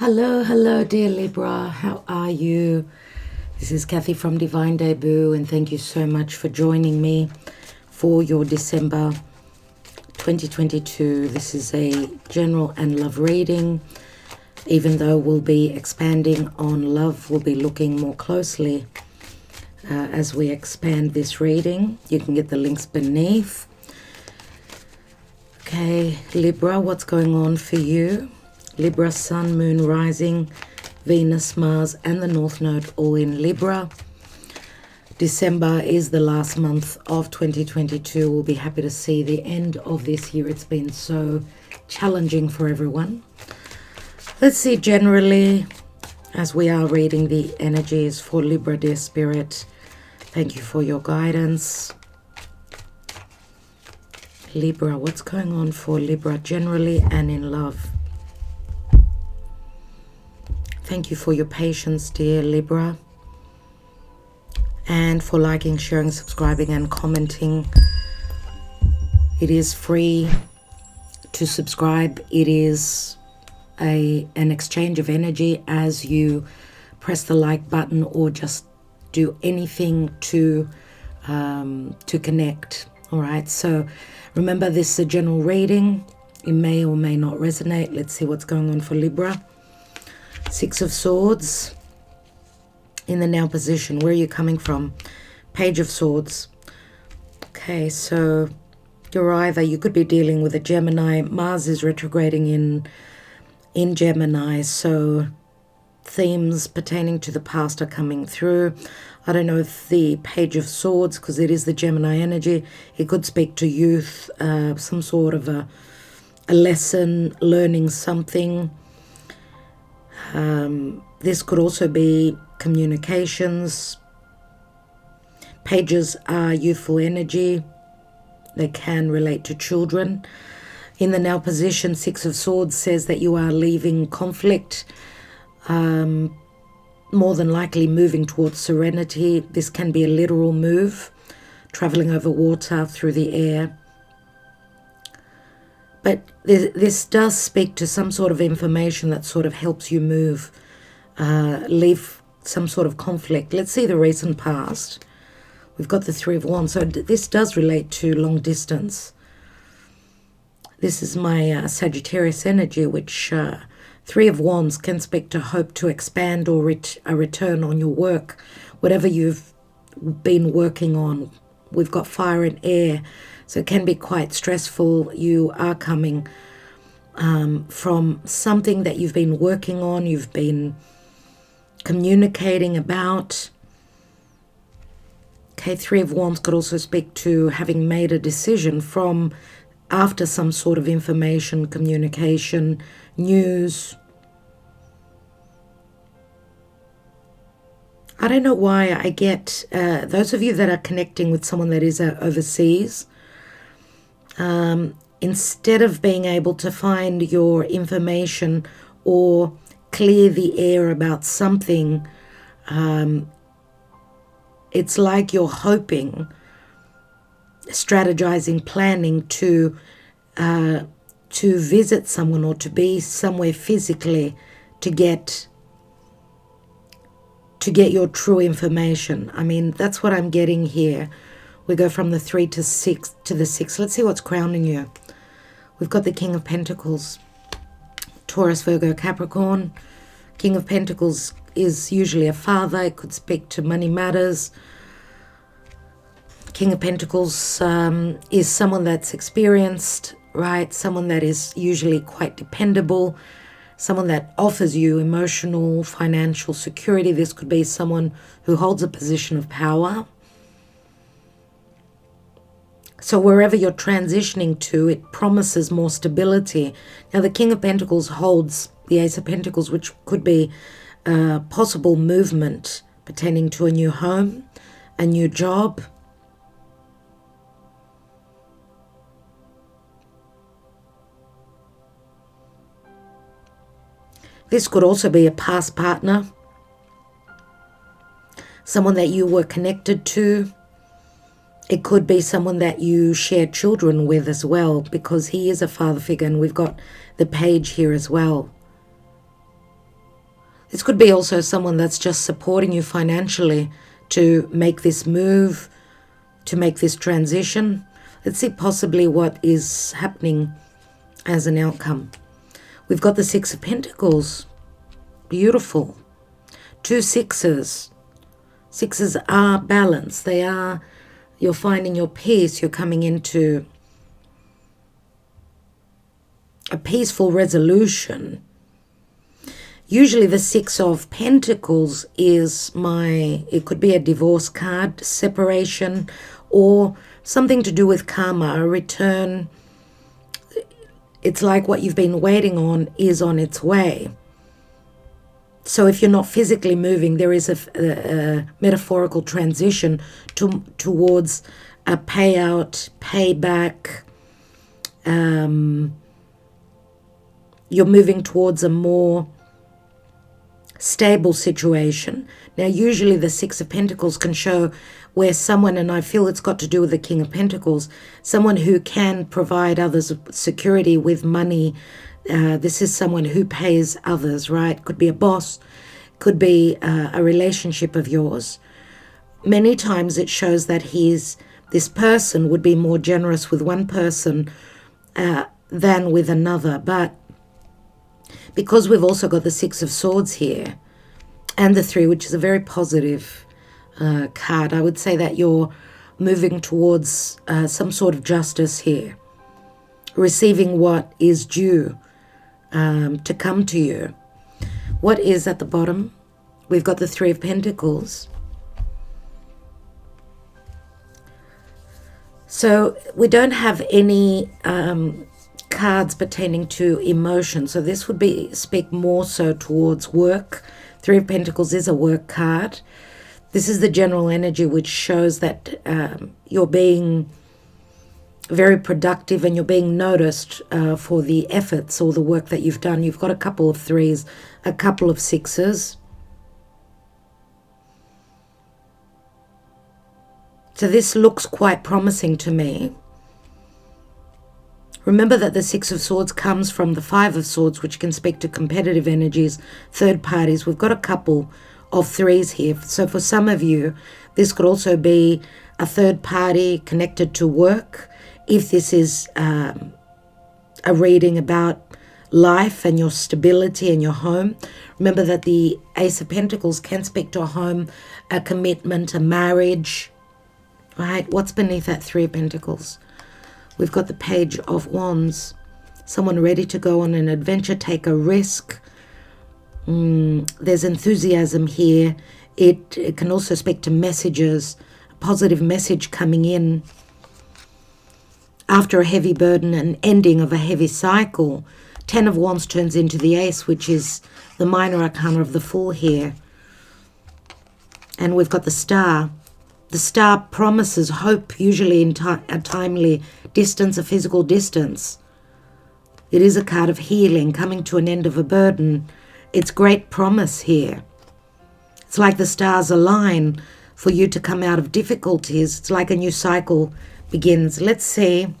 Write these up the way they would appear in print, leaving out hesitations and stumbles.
Hello, dear Libra. How are you? This is Kathy from Divine Debut, and thank you so much for joining me for your December 2022. This is a general and love reading. Even though we'll be expanding on love, we'll be looking more closely as we expand this reading. You can get the links beneath. Okay, Libra, what's going on for you? Libra, Sun, Moon, Rising, Venus, Mars, and the North Node all in Libra. December is the last month of 2022. We'll be happy to see the end of this year. It's been so challenging for everyone. Let's see generally, as we are reading the energies for Libra, dear Spirit. Thank you for your guidance. Libra, what's going on for Libra generally and in love? Thank you for your patience, dear Libra, and for liking, sharing, subscribing, and commenting. It is free to subscribe. It is an exchange of energy as you press the like button or just do anything to connect. All right, so remember, this is a general reading. It may or may not resonate. Let's see what's going on for Libra. Six of Swords in the now position. Where are you coming from? Page of Swords. Okay, so you could be dealing with a Gemini. Mars is retrograding in Gemini, so themes pertaining to the past are coming through. I don't know if the Page of Swords, because it is the Gemini energy, it could speak to youth, some sort of a lesson, learning something. This could also be communications. Pages are youthful energy. They can relate to children. In the now position, Six of Swords says that you are leaving conflict, more than likely moving towards serenity. This can be a literal move, traveling over water, through the air. But this does speak to some sort of information that sort of helps you move, leave some sort of conflict. Let's see the recent past. We've got the Three of Wands. So this does relate to long distance. This is my Sagittarius energy, which Three of Wands can speak to hope to expand or a return on your work, whatever you've been working on. We've got fire and air. So it can be quite stressful. You are coming from something that you've been working on, you've been communicating about. Okay, Three of Wands could also speak to having made a decision from after some sort of information, communication, news. I don't know why I get those of you that are connecting with someone that is overseas. Instead of being able to find your information or clear the air about something, it's like you're hoping, strategizing, planning to visit someone or to be somewhere physically to get your true information. I mean, that's what I'm getting here. We go from the 3 to 6 to the 6. Let's see what's crowning you. We've got the King of Pentacles, Taurus, Virgo, Capricorn. King of Pentacles is usually a father. It could speak to money matters. King of Pentacles is someone that's experienced, right? Someone that is usually quite dependable. Someone that offers you emotional, financial security. This could be someone who holds a position of power. So wherever you're transitioning to, it promises more stability. Now, the King of Pentacles holds the Ace of Pentacles, which could be possible movement pertaining to a new home, a new job. This could also be a past partner, someone that you were connected to. It could be someone that you share children with as well, because he is a father figure, and we've got the page here as well. This could be also someone that's just supporting you financially to make this move, to make this transition. Let's see possibly what is happening as an outcome. We've got the Six of Pentacles. Beautiful. 2 sixes. Sixes are balance. You're finding your peace. You're coming into a peaceful resolution. Usually the Six of Pentacles is it could be a divorce card, separation, or something to do with karma, a return. It's like what you've been waiting on is on its way. So if you're not physically moving, there is a metaphorical transition towards a payout, payback. You're moving towards a more stable situation. Now, usually the Six of Pentacles can show where someone, and I feel it's got to do with the King of Pentacles, someone who can provide others security with money. This is someone who pays others, right? Could be a boss, could be a relationship of yours. Many times it shows that this person would be more generous with one person than with another. But because we've also got the Six of Swords here and the Three, which is a very positive card, I would say that you're moving towards some sort of justice here, receiving what is due to come to you. What is at the bottom? We've got the Three of Pentacles. So we don't have any cards pertaining to emotion. So this would speak more so towards work. Three of Pentacles is a work card. This is the general energy, which shows that you're being very productive and you're being noticed for the efforts or the work that you've done. You've got a couple of threes, a couple of sixes. So this looks quite promising to me. Remember that the Six of Swords comes from the Five of Swords, which can speak to competitive energies, third parties. We've got a couple of threes here. So for some of you, this could also be a third party connected to work. If this is a reading about life and your stability and your home, remember that the Ace of Pentacles can speak to a home, a commitment, a marriage. Right? What's beneath that Three of Pentacles? We've got the Page of Wands. Someone ready to go on an adventure, take a risk. There's enthusiasm here. It can also speak to messages, a positive message coming in. After a heavy burden, an ending of a heavy cycle. 10 of Wands turns into the Ace, which is the minor arcana of the Fool here. And we've got the Star. The Star promises hope, usually in a timely distance, a physical distance. It is a card of healing, coming to an end of a burden. It's great promise here. It's like the stars align for you to come out of difficulties. It's like a new cycle begins. Let's see.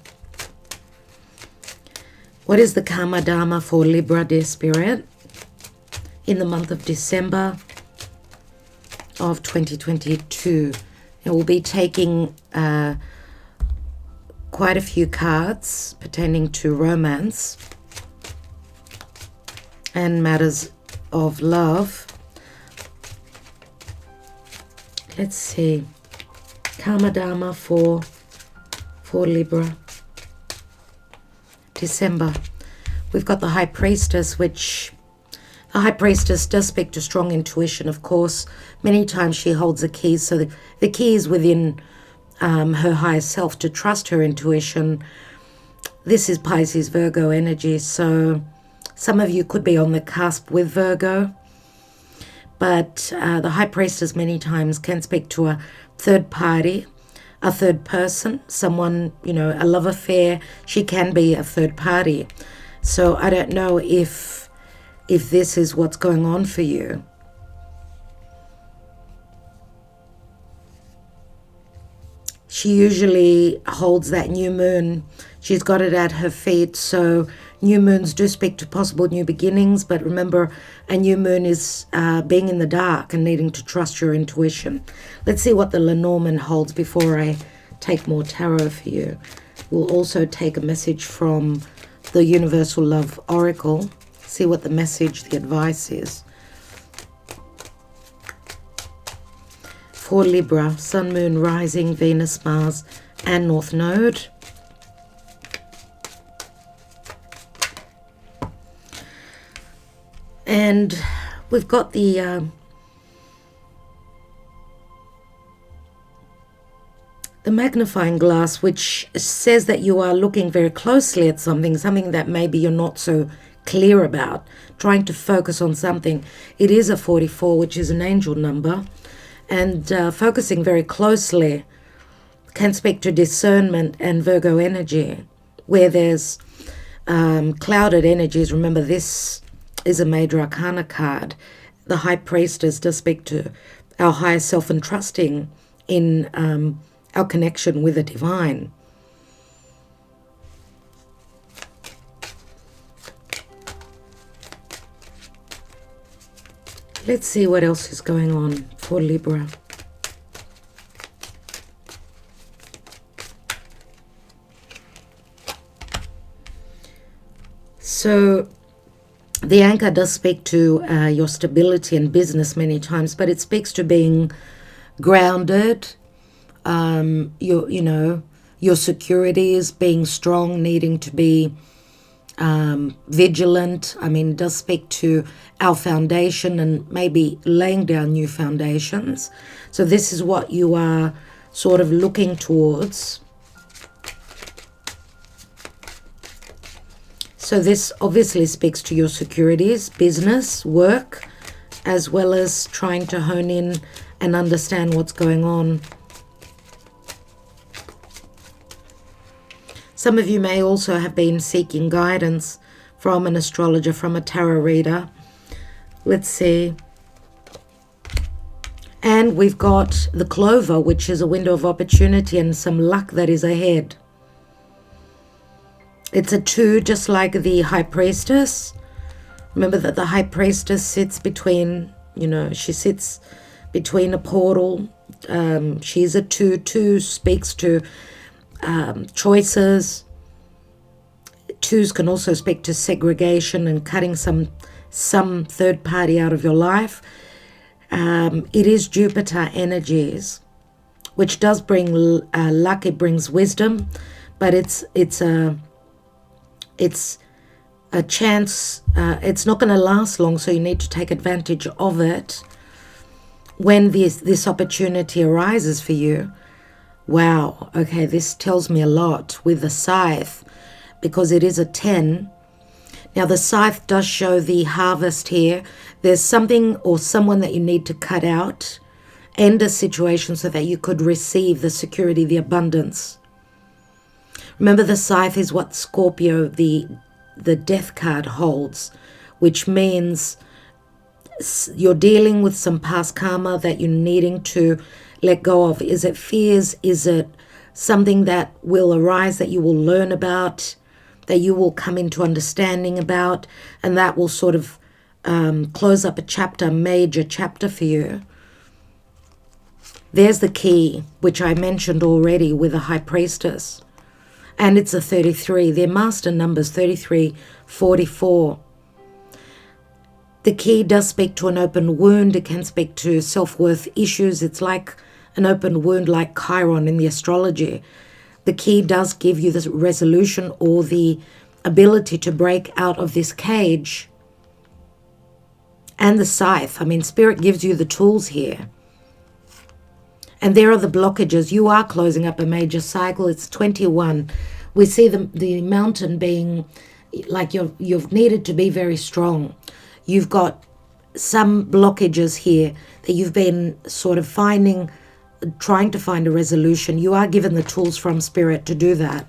What is the Karma Dharma for Libra, dear Spirit, in the month of December of 2022? And we'll be taking quite a few cards pertaining to romance and matters of love. Let's see. Karma Dharma for Libra. December. We've got the High Priestess, which the High Priestess does speak to strong intuition, of course. Many times she holds the keys. So the key is within her higher self to trust her intuition. This is Pisces, Virgo energy. So some of you could be on the cusp with Virgo. But the High Priestess many times can speak to a third party, a third person, someone, a love affair. She can be a third party. So I don't know if this is what's going on for you. She usually holds that new moon. She's got it at her feet. So new moons do speak to possible new beginnings. But remember, a new moon is being in the dark and needing to trust your intuition. Let's see what the Lenormand holds before I take more tarot for you. We'll also take a message from the Universal Love Oracle. See what the message, the advice is. For Libra, Sun, Moon, Rising, Venus, Mars, and North Node. And we've got the magnifying glass, which says that you are looking very closely at something that maybe you're not so clear about, trying to focus on something. It is a 44, which is an angel number, and focusing very closely can speak to discernment and Virgo energy, where there's clouded energies. Remember, this is a major arcana card. The High Priestess does speak to our higher self and trusting in our connection with the divine. Let's see what else is going on for Libra. So the anchor does speak to your stability in business many times, but it speaks to being grounded, your security is being strong, needing to be vigilant. I mean, it does speak to our foundation and maybe laying down new foundations. So this is what you are sort of looking towards. So this obviously speaks to your securities, business, work, as well as trying to hone in and understand what's going on. Some of you may also have been seeking guidance from an astrologer, from a tarot reader. Let's see. And we've got the clover, which is a window of opportunity and some luck that is ahead. It's a 2, just like the High Priestess. Remember that the High Priestess sits between, she sits between a portal. She's a 2. 2 speaks to choices. 2s can also speak to segregation and cutting some third party out of your life. It is Jupiter energies, which does bring luck. It brings wisdom, but it's a chance. It's not going to last long, so you need to take advantage of it when this opportunity arises for you. Wow, okay, this tells me a lot with the scythe, because it is a 10. Now the scythe does show the harvest here. There's something or someone that you need to cut out, end a situation so that you could receive the security, the abundance. Remember, the scythe is what Scorpio, the death card, holds, which means you're dealing with some past karma that you're needing to let go of. Is it fears? Is it something that will arise that you will learn about, that you will come into understanding about, and that will sort of close up a chapter, a major chapter for you? There's the key, which I mentioned already with the High Priestess. And it's a 33. Their master numbers 33, 44. The key does speak to an open wound. It can speak to self-worth issues. It's like an open wound, like Chiron in the astrology. The key does give you the resolution or the ability to break out of this cage. And the scythe. I mean, Spirit gives you the tools here. And there are the blockages. You are closing up a major cycle. It's 21. We see the mountain being like you've needed to be very strong. You've got some blockages here that you've been sort of trying to find a resolution. You are given the tools from Spirit to do that.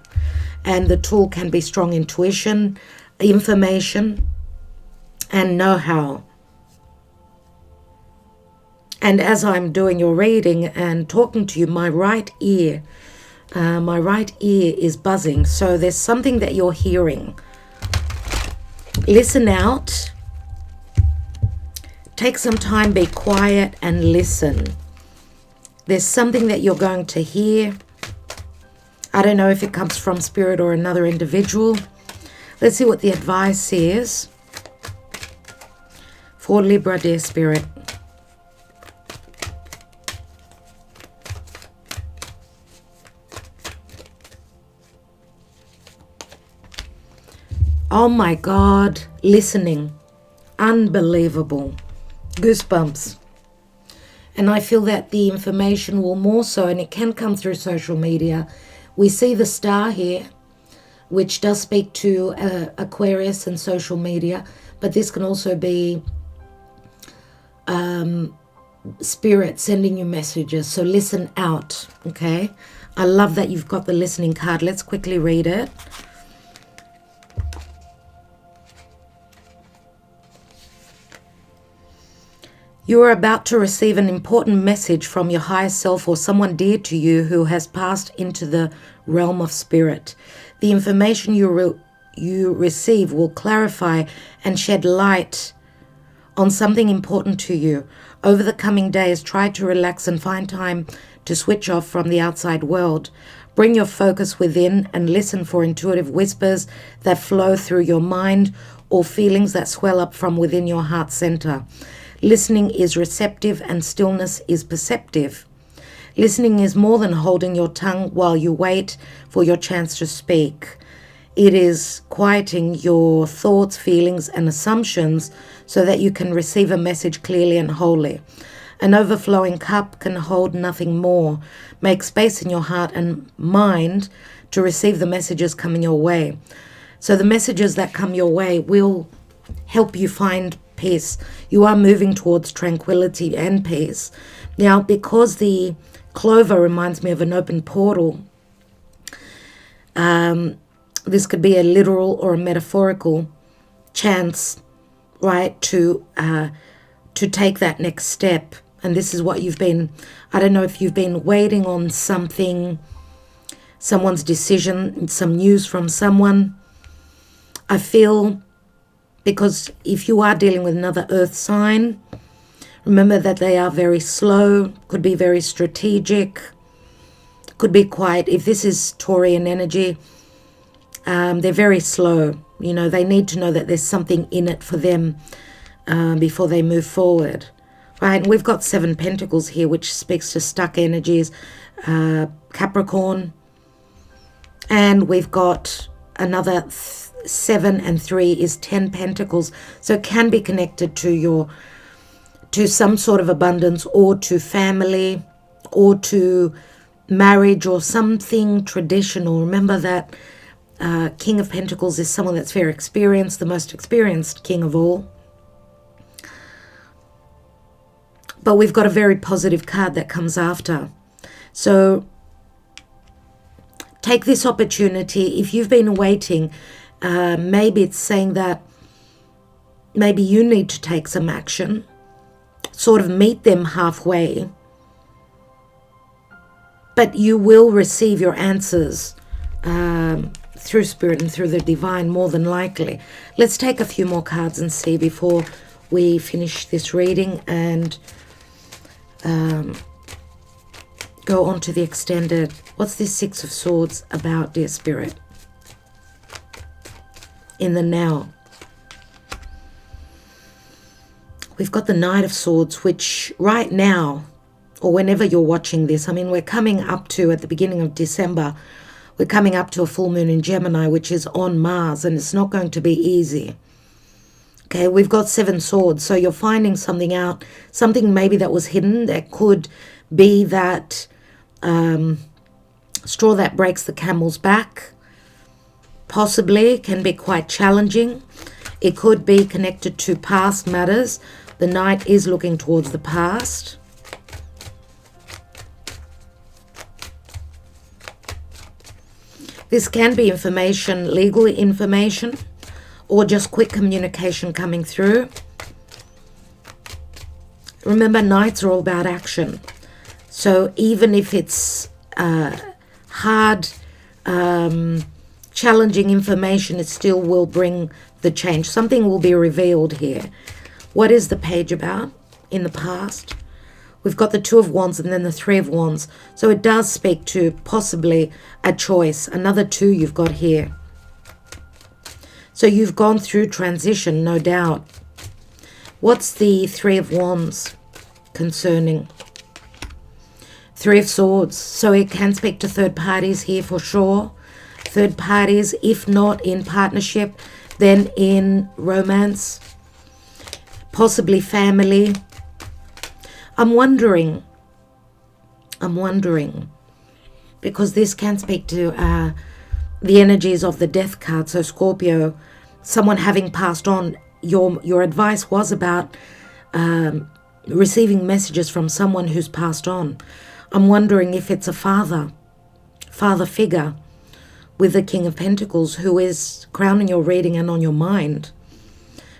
And the tool can be strong intuition, information, and know-how. And as I'm doing your reading and talking to you, my right ear My right ear is buzzing, so there's something that you're hearing. Listen out. Take some time, be quiet and listen. There's something that you're going to hear. I don't know if it comes from spirit or another individual. Let's see what the advice is for Libra, dear spirit. Oh my God, listening. Unbelievable. Goosebumps. And I feel that the information will more so, and it can come through social media. We see the star here, which does speak to Aquarius and social media, but this can also be spirit sending you messages. So listen out, okay? I love that you've got the listening card. Let's quickly read it. You are about to receive an important message from your higher self or someone dear to you who has passed into the realm of spirit. The information you receive will clarify and shed light on something important to you. Over the coming days, try to relax and find time to switch off from the outside world. Bring your focus within and listen for intuitive whispers that flow through your mind or feelings that swell up from within your heart center. Listening is receptive and stillness is perceptive. Listening is more than holding your tongue while you wait for your chance to speak. It is quieting your thoughts, feelings, and assumptions so that you can receive a message clearly and wholly. An overflowing cup can hold nothing more. Make space in your heart and mind to receive the messages coming your way. So the messages that come your way will help you find peace. You are moving towards tranquility and peace. Now, because the clover reminds me of an open portal, this could be a literal or a metaphorical chance, right, to take that next step. And this is what you've been, I don't know if you've been waiting on something, someone's decision, some news from someone. I feel, because if you are dealing with another earth sign, remember that they are very slow, could be very strategic, could be quiet. If this is Taurian energy, they're very slow. You know, they need to know that there's something in it for them before they move forward. Right, and we've got 7 Pentacles here, which speaks to stuck energies, Capricorn. And we've got another 7 and 3 is 10 Pentacles. So it can be connected to some sort of abundance, or to family, or to marriage, or something traditional. Remember that King of Pentacles is someone that's very experienced, the most experienced king of all. But we've got a very positive card that comes after. So take this opportunity. If you've been waiting, maybe it's saying that maybe you need to take some action, sort of meet them halfway, but you will receive your answers through spirit and through the divine, more than likely. Let's take a few more cards and see before we finish this reading and go on to the extended. What's this 6 of Swords about, dear spirit? In the now. We've got the Knight of Swords, which right now, or whenever you're watching this, I mean, we're coming up to, at the beginning of December, we're coming up to a full moon in Gemini, which is on Mars, and it's not going to be easy. Okay, we've got 7 swords, so you're finding something out, something maybe that was hidden. That could be that straw that breaks the camel's back. Possibly can be quite challenging. It could be connected to past matters. The Knight is looking towards the past. This can be information, legal information, or just quick communication coming through. Remember, Knights are all about action. So even if it's hard, challenging information, it still will bring the change. Something will be revealed here. What is the page about in the past? We've got the Two of Wands and then the Three of Wands. So it does speak to possibly a choice. Another two you've got here. So you've gone through transition, no doubt. What's the Three of Wands concerning? Three of Swords. So it can speak to third parties here for sure. Third parties, if not in partnership, then in romance. Possibly family. I'm wondering, because this can speak to the energies of the Death card. So Scorpio, someone having passed on, your advice was about receiving messages from someone who's passed on. I'm wondering if it's a father figure with the King of Pentacles who is crowning your reading and on your mind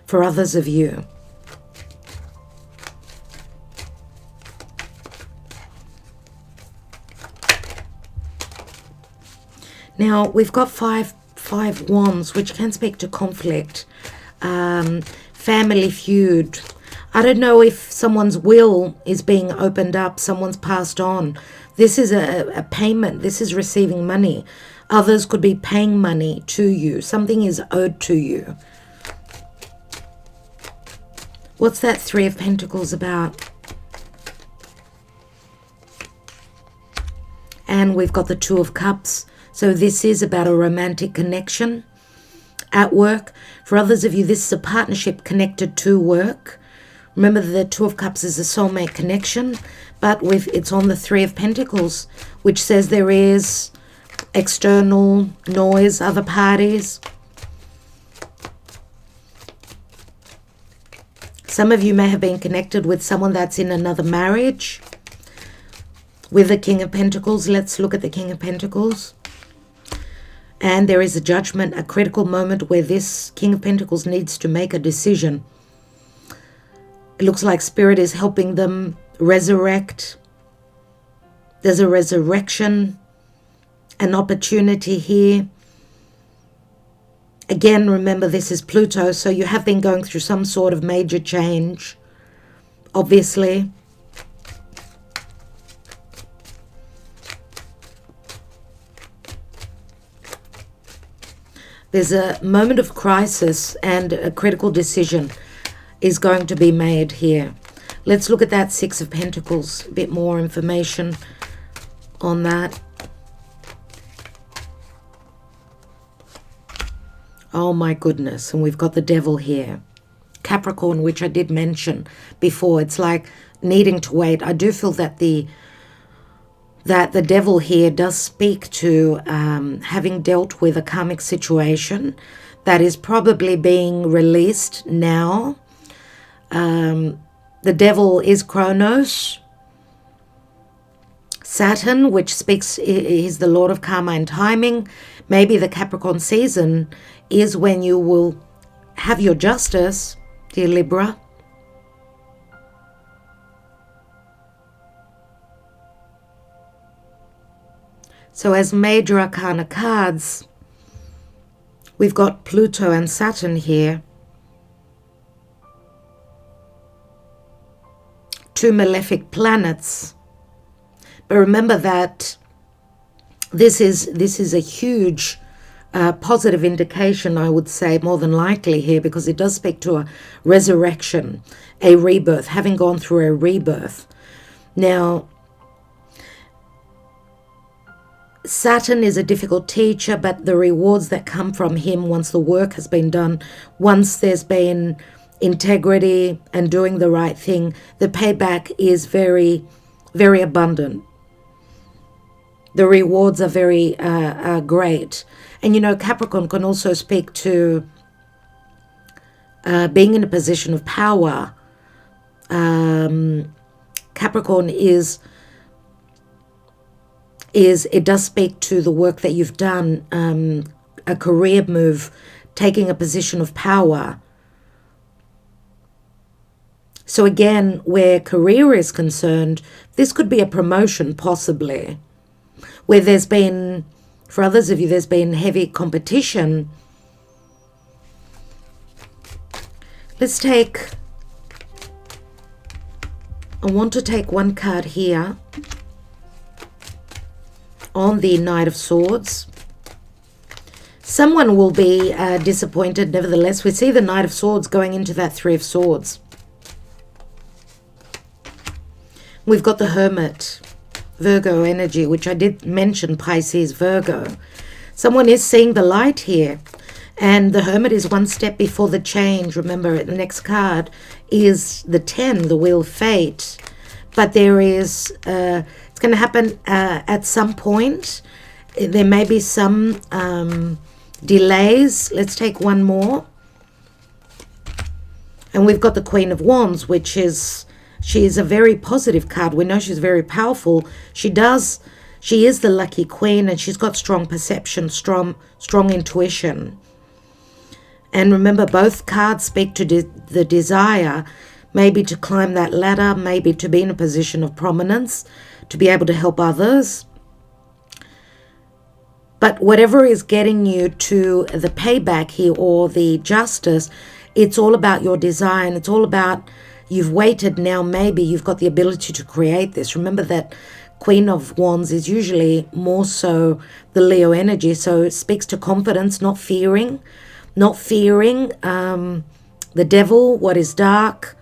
for others of you. Now, we've got five wands, which can speak to conflict, family feud. I don't know if someone's will is being opened up, someone's passed on. This is a payment. This is receiving money. Others could be paying money to you. Something is owed to you. What's that Three of Pentacles about? And we've got the Two of Cups. So this is about a romantic connection at work. For others of you, this is a partnership connected to work. Remember, the Two of Cups is a soulmate connection, but it's on the Three of Pentacles, which says there is external noise, other parties. Some of you may have been connected with someone that's in another marriage. With the King of Pentacles, let's look at the King of Pentacles. And there is a judgment, a critical moment where this King of Pentacles needs to make a decision. It looks like Spirit is helping them resurrect. There's a resurrection, an opportunity here. Again, remember this is Pluto, so you have been going through some sort of major change, obviously. There's a moment of crisis and a critical decision is going to be made here. Let's look at that Six of Pentacles. A bit more information on that. Oh my goodness. And we've got the Devil here. Capricorn, which I did mention before. It's like needing to wait. I do feel that the Devil here does speak to having dealt with a karmic situation that is probably being released now. The Devil is Kronos. Saturn, which speaks, is the Lord of Karma and Timing. Maybe the Capricorn season is when you will have your justice, dear Libra. So as major arcana cards, we've got Pluto and Saturn here. Two malefic planets. But remember that this is a huge positive indication, I would say, more than likely here, because it does speak to a resurrection, a rebirth, having gone through a rebirth. Now, Saturn is a difficult teacher, but the rewards that come from him once the work has been done, once there's been integrity and doing the right thing, the payback is very, very abundant. The rewards are very great. And you know, Capricorn can also speak to being in a position of power. Capricorn it does speak to the work that you've done, a career move, taking a position of power. So again, where career is concerned, this could be a promotion possibly. where there's been, for others of you, there's been heavy competition. Let's take, I want to take one card here on the Knight of Swords. Someone will be disappointed, nevertheless. We see the Knight of Swords going into that Three of Swords. We've got the Hermit, Virgo energy, which I did mention, Pisces, Virgo. Someone is seeing the light here. And the Hermit is one step before the change. Remember, the next card is the 10, the Wheel of Fate. But there is, it's going to happen at some point. There may be some delays. Let's take one more. And we've got the Queen of Wands, which is, she is a very positive card. We know she's very powerful. She is the lucky queen, and she's got strong perception, strong intuition. And remember, both cards speak to the desire, maybe to climb that ladder, maybe to be in a position of prominence, to be able to help others. But whatever is getting you to the payback here or the justice, it's all about your desire, and it's all about, you've waited, now maybe you've got the ability to create this. Remember that Queen of Wands is usually more so the Leo energy, so it speaks to confidence, not fearing the devil, what is dark,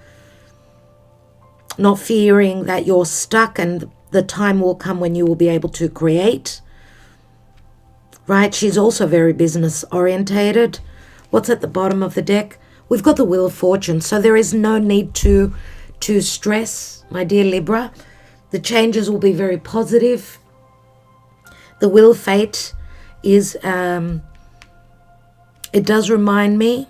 not fearing that you're stuck, and the time will come when you will be able to create. Right? She's also very business orientated. What's at the bottom of the deck? We've got the Wheel of Fortune, so there is no need to stress, my dear Libra. The changes will be very positive. The Wheel of Fate is, it does remind me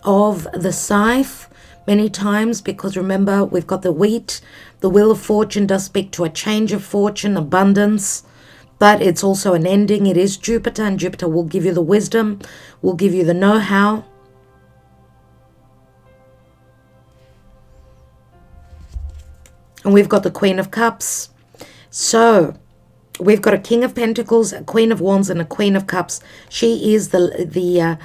of the scythe many times, because remember, we've got the wheat. The Wheel of Fortune does speak to a change of fortune, abundance, but it's also an ending. It is Jupiter, and Jupiter will give you the wisdom, will give you the know-how. And we've got the Queen of Cups. So we've got a King of Pentacles, a Queen of Wands, and a Queen of Cups. She is the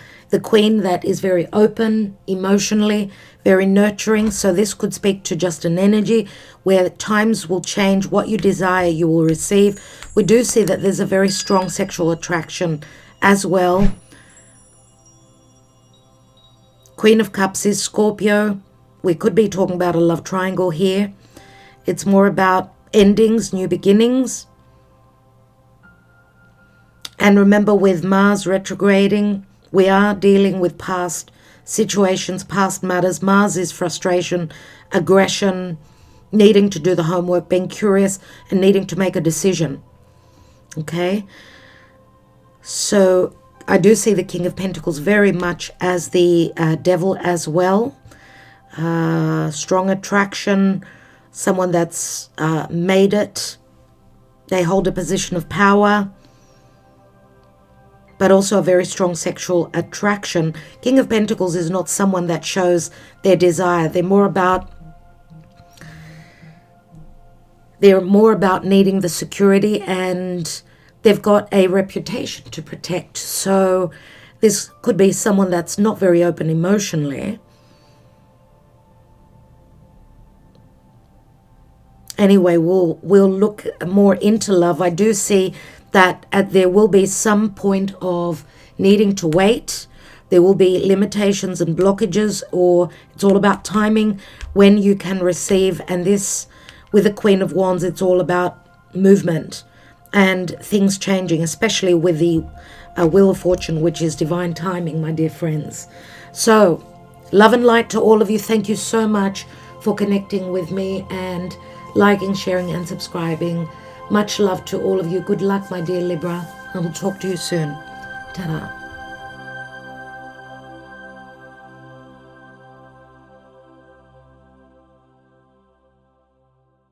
queen that is very open emotionally, very nurturing. So this could speak to just an energy where times will change. What you desire, you will receive. We do see that there's a very strong sexual attraction as well. Queen of Cups is Scorpio. We could be talking about a love triangle here. It's more about endings, new beginnings. And remember, with Mars retrograding, we are dealing with past situations, past matters. Mars is frustration, aggression, needing to do the homework, being curious, and needing to make a decision. Okay? So I do see the King of Pentacles very much as the devil as well. Strong attraction, someone that's made it. They hold a position of power, but also a very strong sexual attraction. King of Pentacles is not someone that shows their desire. They're more about needing the security, and they've got a reputation to protect. So this could be someone that's not very open emotionally. Anyway, we'll look more into love. I do see that there will be some point of needing to wait. There will be limitations and blockages, or it's all about timing when you can receive. And this, with the Queen of Wands, it's all about movement and things changing, especially with the Wheel of Fortune, which is divine timing, my dear friends. So, love and light to all of you. Thank you so much for connecting with me and liking, sharing, and subscribing. Much love to all of you. Good luck, my dear Libra. I will talk to you soon. Ta-da.